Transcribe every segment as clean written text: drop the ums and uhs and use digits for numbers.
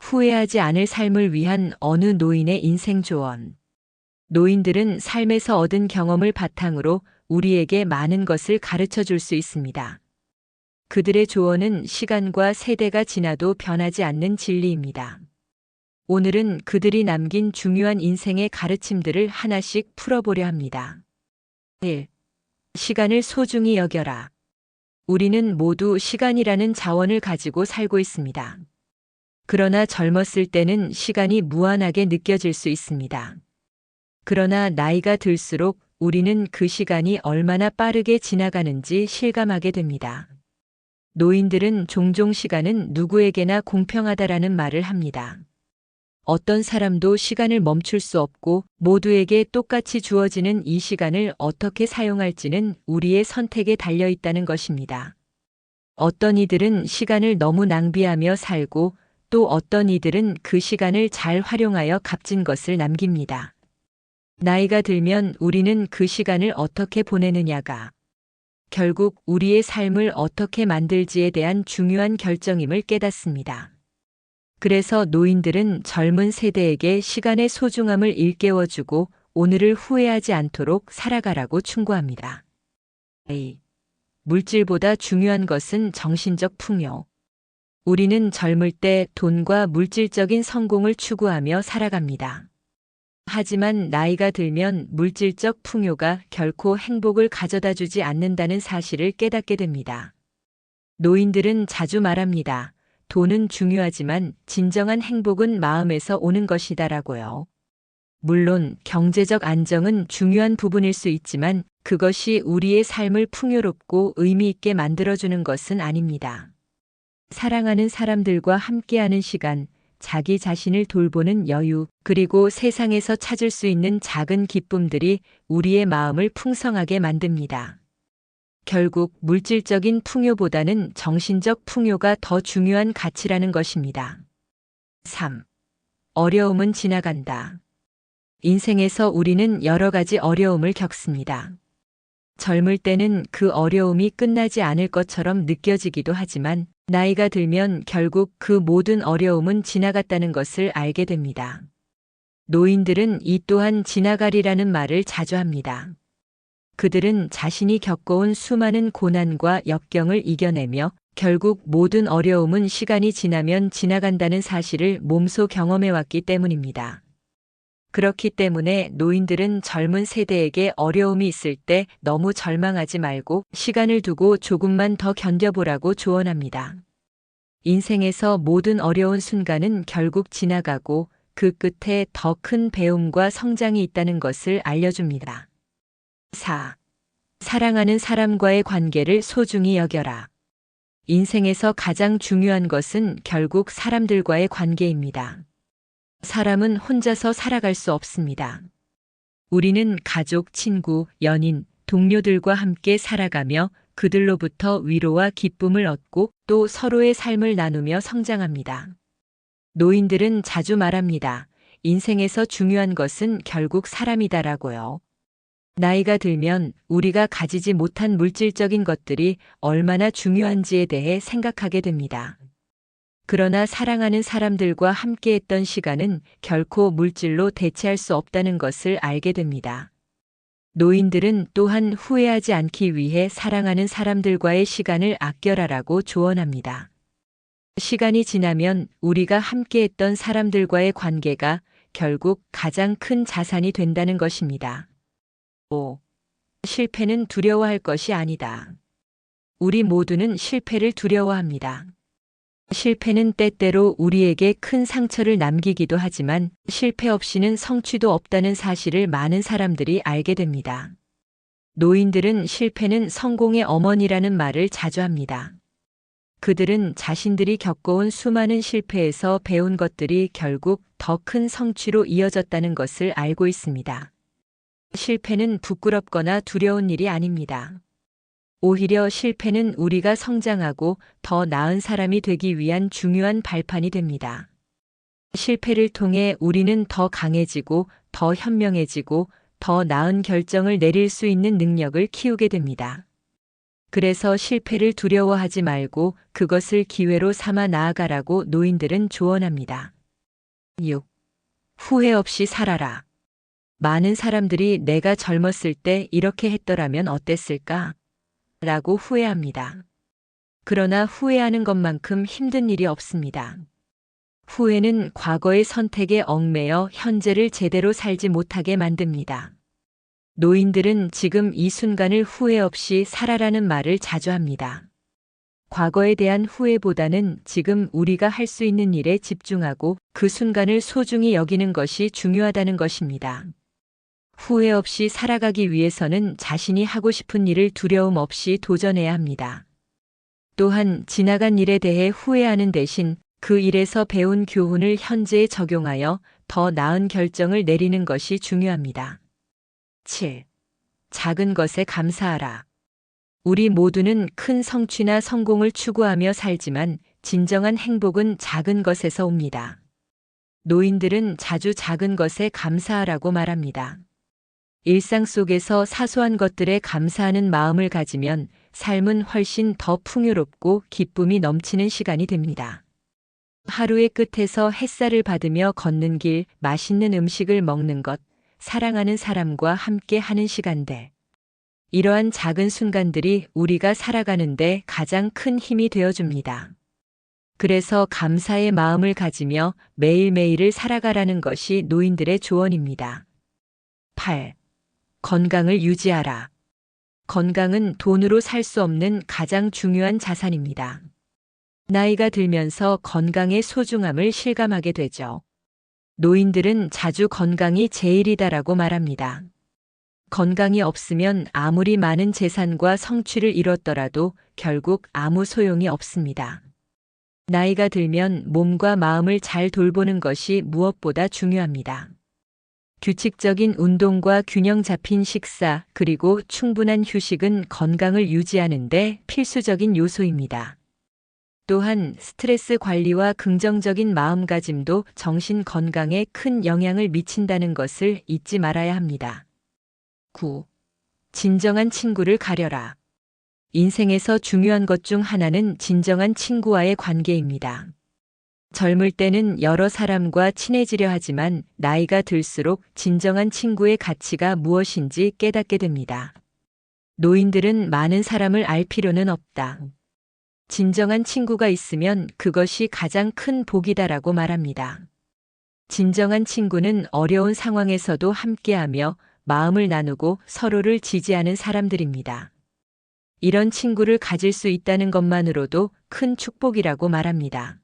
후회하지 않을 삶을 위한 어느 노인의 인생 조언. 노인들은 삶에서 얻은 경험을 바탕으로 우리에게 많은 것을 가르쳐 줄 수 있습니다. 그들의 조언은 시간과 세대가 지나도 변하지 않는 진리입니다. 오늘은 그들이 남긴 중요한 인생의 가르침들을 하나씩 풀어보려 합니다. 1. 시간을 소중히 여겨라. 우리는 모두 시간이라는 자원을 가지고 살고 있습니다. 그러나 젊었을 때는 시간이 무한하게 느껴질 수 있습니다. 그러나 나이가 들수록 우리는 그 시간이 얼마나 빠르게 지나가는지 실감하게 됩니다. 노인들은 종종 시간은 누구에게나 공평하다라는 말을 합니다. 어떤 사람도 시간을 멈출 수 없고 모두에게 똑같이 주어지는 이 시간을 어떻게 사용할지는 우리의 선택에 달려 있다는 것입니다. 어떤 이들은 시간을 너무 낭비하며 살고 또 어떤 이들은 그 시간을 잘 활용하여 값진 것을 남깁니다. 나이가 들면 우리는 그 시간을 어떻게 보내느냐가 결국 우리의 삶을 어떻게 만들지에 대한 중요한 결정임을 깨닫습니다. 그래서 노인들은 젊은 세대에게 시간의 소중함을 일깨워주고 오늘을 후회하지 않도록 살아가라고 충고합니다. A. 물질보다 중요한 것은 정신적 풍요. 우리는 젊을 때 돈과 물질적인 성공을 추구하며 살아갑니다. 하지만 나이가 들면 물질적 풍요가 결코 행복을 가져다 주지 않는다는 사실을 깨닫게 됩니다. 노인들은 자주 말합니다. 돈은 중요하지만 진정한 행복은 마음에서 오는 것이다라고요. 물론 경제적 안정은 중요한 부분일 수 있지만 그것이 우리의 삶을 풍요롭고 의미 있게 만들어주는 것은 아닙니다. 사랑하는 사람들과 함께하는 시간, 자기 자신을 돌보는 여유, 그리고 세상에서 찾을 수 있는 작은 기쁨들이 우리의 마음을 풍성하게 만듭니다. 결국 물질적인 풍요보다는 정신적 풍요가 더 중요한 가치라는 것입니다. 3. 어려움은 지나간다. 인생에서 우리는 여러 가지 어려움을 겪습니다. 젊을 때는 그 어려움이 끝나지 않을 것처럼 느껴지기도 하지만 나이가 들면 결국 그 모든 어려움은 지나갔다는 것을 알게 됩니다. 노인들은 이 또한 지나가리라는 말을 자주 합니다. 그들은 자신이 겪어온 수많은 고난과 역경을 이겨내며 결국 모든 어려움은 시간이 지나면 지나간다는 사실을 몸소 경험해왔기 때문입니다. 그렇기 때문에 노인들은 젊은 세대에게 어려움이 있을 때 너무 절망하지 말고 시간을 두고 조금만 더 견뎌보라고 조언합니다. 인생에서 모든 어려운 순간은 결국 지나가고 그 끝에 더 큰 배움과 성장이 있다는 것을 알려줍니다. 4. 사랑하는 사람과의 관계를 소중히 여겨라. 인생에서 가장 중요한 것은 결국 사람들과의 관계입니다. 사람은 혼자서 살아갈 수 없습니다. 우리는 가족, 친구, 연인, 동료들과 함께 살아가며 그들로부터 위로와 기쁨을 얻고 또 서로의 삶을 나누며 성장합니다. 노인들은 자주 말합니다. 인생에서 중요한 것은 결국 사람이다라고요. 나이가 들면 우리가 가지지 못한 물질적인 것들이 얼마나 중요한지에 대해 생각하게 됩니다. 그러나 사랑하는 사람들과 함께했던 시간은 결코 물질로 대체할 수 없다는 것을 알게 됩니다. 노인들은 또한 후회하지 않기 위해 사랑하는 사람들과의 시간을 아껴라라고 조언합니다. 시간이 지나면 우리가 함께했던 사람들과의 관계가 결국 가장 큰 자산이 된다는 것입니다. 5. 실패는 두려워할 것이 아니다. 우리 모두는 실패를 두려워합니다. 실패는 때때로 우리에게 큰 상처를 남기기도 하지만 실패 없이는 성취도 없다는 사실을 많은 사람들이 알게 됩니다. 노인들은 실패는 성공의 어머니라는 말을 자주 합니다. 그들은 자신들이 겪어온 수많은 실패에서 배운 것들이 결국 더 큰 성취로 이어졌다는 것을 알고 있습니다. 실패는 부끄럽거나 두려운 일이 아닙니다. 오히려 실패는 우리가 성장하고 더 나은 사람이 되기 위한 중요한 발판이 됩니다. 실패를 통해 우리는 더 강해지고 더 현명해지고 더 나은 결정을 내릴 수 있는 능력을 키우게 됩니다. 그래서 실패를 두려워하지 말고 그것을 기회로 삼아 나아가라고 노인들은 조언합니다. 6. 후회 없이 살아라. 많은 사람들이 내가 젊었을 때 이렇게 했더라면 어땠을까? 라고 후회합니다. 그러나 후회하는 것만큼 힘든 일이 없습니다. 후회는 과거의 선택에 얽매여 현재를 제대로 살지 못하게 만듭니다. 노인들은 지금 이 순간을 후회 없이 살아라는 말을 자주 합니다. 과거에 대한 후회보다는 지금 우리가 할 수 있는 일에 집중하고 그 순간을 소중히 여기는 것이 중요하다는 것입니다. 후회 없이 살아가기 위해서는 자신이 하고 싶은 일을 두려움 없이 도전해야 합니다. 또한 지나간 일에 대해 후회하는 대신 그 일에서 배운 교훈을 현재에 적용하여 더 나은 결정을 내리는 것이 중요합니다. 7. 작은 것에 감사하라. 우리 모두는 큰 성취나 성공을 추구하며 살지만 진정한 행복은 작은 것에서 옵니다. 노인들은 자주 작은 것에 감사하라고 말합니다. 일상 속에서 사소한 것들에 감사하는 마음을 가지면 삶은 훨씬 더 풍요롭고 기쁨이 넘치는 시간이 됩니다. 하루의 끝에서 햇살을 받으며 걷는 길, 맛있는 음식을 먹는 것, 사랑하는 사람과 함께 하는 시간들. 이러한 작은 순간들이 우리가 살아가는데 가장 큰 힘이 되어줍니다. 그래서 감사의 마음을 가지며 매일매일을 살아가라는 것이 노인들의 조언입니다. 8. 건강을 유지하라. 건강은 돈으로 살 수 없는 가장 중요한 자산입니다. 나이가 들면서 건강의 소중함을 실감하게 되죠. 노인들은 자주 건강이 제일이다라고 말합니다. 건강이 없으면 아무리 많은 재산과 성취를 이뤘더라도 결국 아무 소용이 없습니다. 나이가 들면 몸과 마음을 잘 돌보는 것이 무엇보다 중요합니다. 규칙적인 운동과 균형 잡힌 식사, 그리고 충분한 휴식은 건강을 유지하는 데 필수적인 요소입니다. 또한 스트레스 관리와 긍정적인 마음가짐도 정신 건강에 큰 영향을 미친다는 것을 잊지 말아야 합니다. 9. 진정한 친구를 가려라. 인생에서 중요한 것 중 하나는 진정한 친구와의 관계입니다. 젊을 때는 여러 사람과 친해지려 하지만 나이가 들수록 진정한 친구의 가치가 무엇인지 깨닫게 됩니다. 노인들은 많은 사람을 알 필요는 없다. 진정한 친구가 있으면 그것이 가장 큰 복이다라고 말합니다. 진정한 친구는 어려운 상황에서도 함께하며 마음을 나누고 서로를 지지하는 사람들입니다. 이런 친구를 가질 수 있다는 것만으로도 큰 축복이라고 말합니다.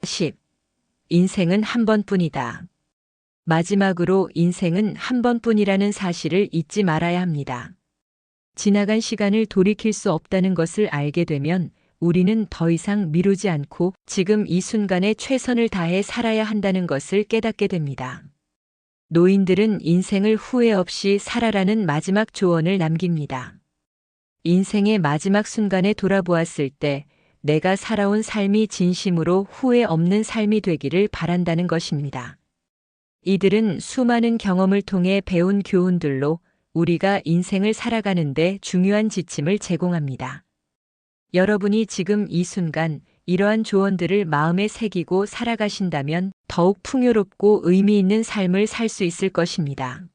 10. 인생은 한 번뿐이다. 마지막으로 인생은 한 번뿐이라는 사실을 잊지 말아야 합니다. 지나간 시간을 돌이킬 수 없다는 것을 알게 되면 우리는 더 이상 미루지 않고 지금 이 순간에 최선을 다해 살아야 한다는 것을 깨닫게 됩니다. 노인들은 인생을 후회 없이 살아라는 마지막 조언을 남깁니다. 인생의 마지막 순간에 돌아보았을 때 내가 살아온 삶이 진심으로 후회 없는 삶이 되기를 바란다는 것입니다. 이들은 수많은 경험을 통해 배운 교훈들로 우리가 인생을 살아가는데 중요한 지침을 제공합니다. 여러분이 지금 이 순간 이러한 조언들을 마음에 새기고 살아가신다면 더욱 풍요롭고 의미 있는 삶을 살 수 있을 것입니다.